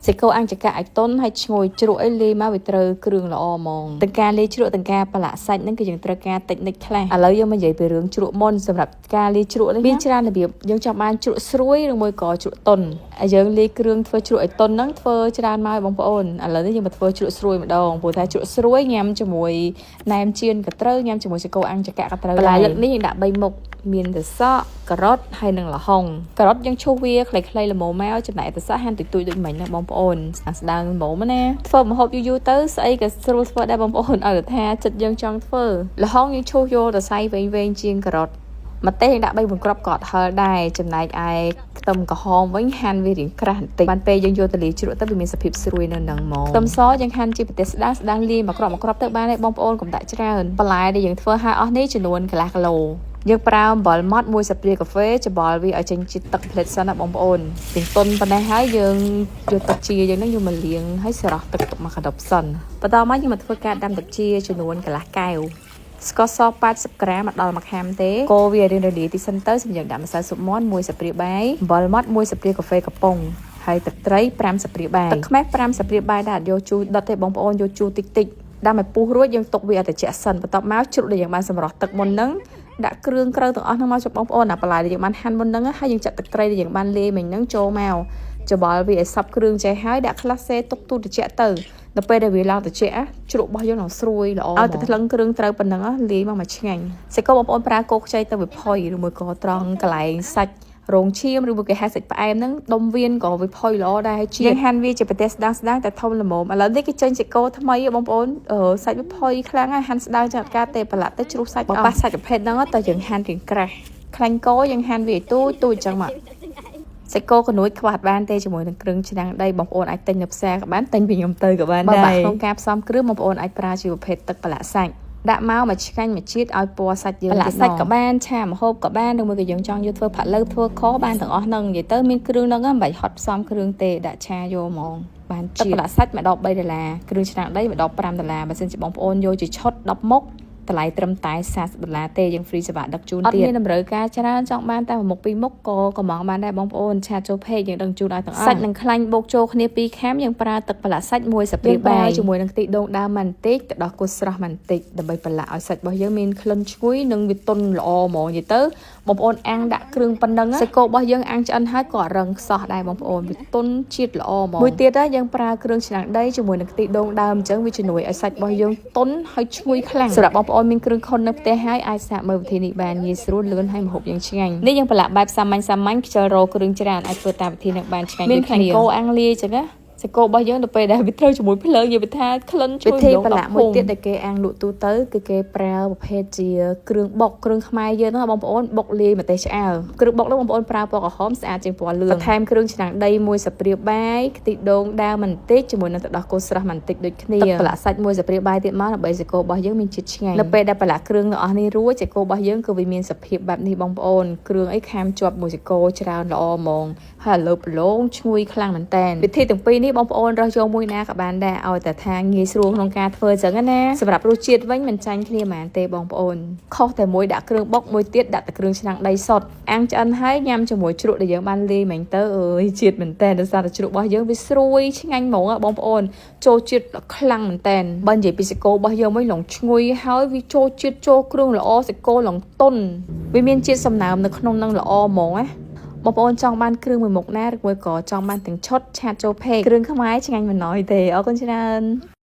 សេកូអាំងចង្កាក់ឲ្យទន់ហើយឈ្ងុយជ្រក់ឲ្យលាយមកវាត្រូវគ្រឿងល្អហ្មងទាំងការលាយជ្រក់ទាំងការប្រឡាក់សាច់ហ្នឹងគឺយើងត្រូវការតិចនិចខ្លះឥឡូវយើងមកនិយាយពីរឿងជ្រក់មុនសម្រាប់ការលាយជ្រក់នេះមានច្រើនរបៀបយើងចង់បានជ្រក់ស្រួយឬមួយក៏ជ្រក់ទន់ហើយយើងលាយគ្រឿងធ្វើជ្រក់ឲ្យទន់ហ្នឹងធ្វើច្រើនមកបងប្អូនឥឡូវនេះយើងមកធ្វើជ្រក់ស្រួយម្ដងព្រោះថាជ្រក់ស្រួយញ៉ាំជាមួយណែមចៀនក៏ត្រូវញ៉ាំជាមួយសេកូអាំងចង្កាក់ក៏ត្រូវបន្លែលើកនេះយើងដាក់3មុខមានទឹកសក់ការ៉ុតហើយនិងល្ហុងការ៉ុតយើងឈូសវាខ្លីៗល្មមមកចំណែកទឹកសក់ហាន់ទុយៗដូចមិញណាបងប្អូនស្ដើងល្មមណាធ្វើម្ហូបយូរទៅស្អីក៏ស្រួលធ្វើដែរបងប្អូនឲ្យតែថាចិត្តយើងចង់ធ្វើល្ហុងយើងឈូសយកទៅសៃវែងជាងការ៉ុតម្ទេសយើងដាក់3បង្ក្របក៏អត់ហឹលដែរចំណែកឯខ្ទឹមក្រហមវិញហាន់វារៀងក្រាស់បន្តិចបានពេលយើងយកទៅលាយជ្រក់ទៅវាមានសភាពស្រួយនៅនឹងហ្មងខ្ទឹមសយើងហាន់ជាប្រទេសស្ដើងលាយមកក្របទៅបានហើយបងប្អូនកុំដាក់ច្រើនបន្លែដែលយើងធ្វើឲ្យអស់នេះចំនួនកន្លះគីឡូយើងប្រើអំបិលម៉ត់1ស្លាបព្រាកាហ្វេច្បល់វាឲ្យចេញជាតិទឹកផ្លេតសិនណាបងប្អូនទាំងទុនប៉ុណ្ណេះហើយយើងយកទឹកជាយើងនឹងយកមកលាងហើយស្រោះទឹកទុកមកកដប់សិនបន្តមកយើងមកធ្វើការដាំទឹកជាចំនួនកន្លះកែវស្ករស80ក្រាមមកដល់1ខាំទេកូរវារៀងរលាយទីសិនទៅសម្រាប់ដាក់ម្សៅស៊ុបមាន់1ស្លាបព្រាបាយអំបិលម៉ត់1ស្លាបព្រាកាហ្វេកំប៉ុងហើយទឹកត្រី5ស្លាបព្រាបាយទឹកខ្មេះ5ស្លាបព្រាបាយដែរអត់យកជូរដុតទេបងប្អូនយកជូរតិចដាំឲ្យពុះរួចយើងទុកវាឲ្យត្រជាក់សិនបន្ទាប់មកជ្រក់ដែលយើងបានសម្រោះទឹកមុនហ្នឹងដាក់គ្រឿងក្រៅទាំងអស់ហ្នឹងមកជប់បងប្អូនអាបន្លែដែលយើងបានហាន់មុនហ្នឹងហើយយើងចាក់ទឹកត្រីដែលយើងបានលាយមិញហ្នឹងចូលមកច្បល់វាឲ្យសព្វគ្រឿងចេះហើយដាក់ក្លាសេទុកទូត្រជាក់ទៅដល់ពេលដែលវាឡើងត្រជាក់ជ្រក់របស់យើងនឹងស្រួយល្អឲ្យតែថ្លឹងគ្រឿងត្រូវប៉ុណ្ណឹងលាយមកឆ្ងាញ់សេកូបងប្អូនប្រើគោខ្ចីទៅវាផុយឬមួយក៏ត្រង់កន្លែងសាច់រងឈាមឬមួយគេហៅសាច់ផ្អែមហ្នឹងដុំវៀនក៏វាផុយល្អដែរហើយយើងហាន់វាជាប្រទេសស្ដើងតែធំល្មមឥឡូវនេះគេចេញសេកូថ្មីបងប្អូនសាច់វាផុយខ្លាំងហើយហាន់ស្ដើងចាត់ការទេប្រឡាក់ទៅជ្រុះសាច់បើប៉ះសាច់ប្រភេទហ្នឹងទៅយើងហាន់រៀងក្រាស់ខ្លាញ់កយើងហាន់វាឲ្យទូចអញ្ចឹងមកសេកូកនួយខ្វះបានទេជាមួយនឹងគ្រឿងឆ្នាំងដីបងប្អូនអាចទិញនៅផ្សារក៏បានទិញពីខ្ញុំទៅក៏បានដែរក្នុងការផ្សំគ្រឿងបងប្អូនអាចប្រើជាប្រភេទទឹកប្រឡាក់សាច់ដាក់មកឆ្ងាញ់មកជាតិឲ្យពណ៌សាច់យើងប្រឡាក់សាច់ក៏បានឆាម្ហូបក៏បានឬមួយក៏យើងចង់យកធ្វើផាក់ឡូវធ្វើខបានទាំងអស់ហ្នឹងនិយាយទៅមានគ្រឿងហ្នឹងមិនបាច់ហត់ផ្សំគ្រឿងទេដាក់ឆាយកហ្មងបានជាតិទឹកប្រឡាក់សាច់មកដល់$3គ្រឿងឆ្នាំងដីមកដល់$5បើសិនជាបងប្អូនយកជាឈុត10មុខតម្លៃត្រឹមតែ$40ទេយើងហ្វ្រីសេវាដឹកជូនទៀតអត់មានតម្រូវការច្រើនចង់បានតែ1មុខ2មុខក៏កំងបានដែរបងប្អូនឆាចូលពេកយើងដឹកជូនឲ្យទាំងអស់សាច់នឹងខ្លាញ់បូកចូលគ្នា2ខាំយើងប្រើទឹកប្រឡាក់សាច់1ស្លាបព្រាបាយជាមួយនឹងខ្ទិះដូងដើមបន្តិចទឹកដោះគោស្រស់បន្តិចដើម្បីប្រឡាក់ឲ្យសាច់របស់យើងមានក្លិនឈ្ងុយនិងវាទន់ល្អហ្មងនិយាយទៅបងប្អូនអាំងដាក់គ្រឿងប៉ុណ្ណឹងសាច់គោរបស់យើងអាំងឆ្អិនហើយក៏រឹងខ្សោះដែរបងប្អូនវាទន់ជាតិល្អហ្មងមួយទៀតយើងប្រើគ្រឿងឆ្នាំងដីជាមួយនឹងខ្ទិះដូងដើមអញ្ចឹងវាជំនួយឲ្យសាច់របស់យើងទន់ហើយឈ្ងុយខ្លាំងសម្រាប់បងប្អូនមានគ្រឿងខុននៅផ្ទះហើយអាចសាកមើលវិធីនេះបានងាយស្រួលលឿនហើយម្ហូបយើងឆ្ងាញ់នេះយើងប្រឡាក់បែបសាមញ្ញខ្ជិលរោគ្រឿងច្រើនអាចធ្វើតាមវិធីនឹងបានឆ្ងាញ់ដូចគ្នាមានខ្លាញ់គោអាំងលាយអញ្ចឹងណាសាច់គោរបស់យើងទៅពេលដែលវាត្រូវជាមួយភ្លើងនិយាយថាក្លិនឈ្ងុយវិធីប្រឡាក់មួយទៀតដែលគេអាំងលក់ទូទៅគឺគេប្រើប្រភេទជាគ្រឿងបុកគ្រឿងខ្មែរយើងហ្នឹងបងប្អូនបុកលាយម្ទេសឆ្អើរគ្រឿងបុកហ្នឹងបងប្អូនប្រើពណ៌ក្រហមស្អាតជាងពណ៌លឿងបន្ថែមគ្រឿងឆ្នាំងដី1ស្លាបព្រាបាយខ្ទិះដូងដើមបន្តិចជាមួយនឹងទឹកដោះគោស្រស់បន្តិចដូចគ្នាទឹកប្រឡាក់សាច់1ស្លាបព្រាបាយទៀតមកដើម្បីសាច់គោរបស់យើងមានជាតិឆ្ងាញ់នៅពេលដែលប្រឡាក់គ្រឿងទាំងអស់នេះរួចសាច់គោរបស់យើងគឺវាមានសភាពបែបនេះបងប្អូនគ្រឿងអីខាមជាប់មួយសាច់គោច្រើនល្អហ្មងហើយលើប្រឡងឈ្ងុយខ្លាំងមែនតើវិធីទាំងពីរនេះបងប្អូនរើសយកមួយណាក៏បានដែរឲ្យតែថាងាយស្រួលក្នុងការធ្វើអញ្ចឹងណាសម្រាប់រសជាតិវិញមិនចាញ់គ្នាហ្មងទេបងប្អូនខុសតែមួយដាក់គ្រឿងបុកមួយទៀតដាក់តែគ្រឿងឆ្នាំងដីសុទ្ធអាំងឆ្អិនហើយញ៉ាំជាមួយជ្រក់ដែលយើងបានលាយមិញទៅអើយជាតិមែនតើដោយសារតែជ្រក់របស់យើងវាស្រួយឆ្ងាញ់ហ្មងបងប្អូនចូលជាតិខ្លាំងមែនតើបើនិយាយពីសាច់គោរបស់យើងវិញឡងឈ្ងុយហើយវាចូលជាតិចូលគ្រឿងល្អសាច់គោឡងតុនវាមានជាតិសំណើមនៅក្នុងនឹងល្អហ្មងណាបងប្អូនចង់បានគ្រឿងមួយមុខណាឬមួយក៏ចង់បានទាំងឈុតឆាតចូលពេកគ្រឿងខ្មែរឆ្ងាញ់មិនណយទេអរគុណច្រើន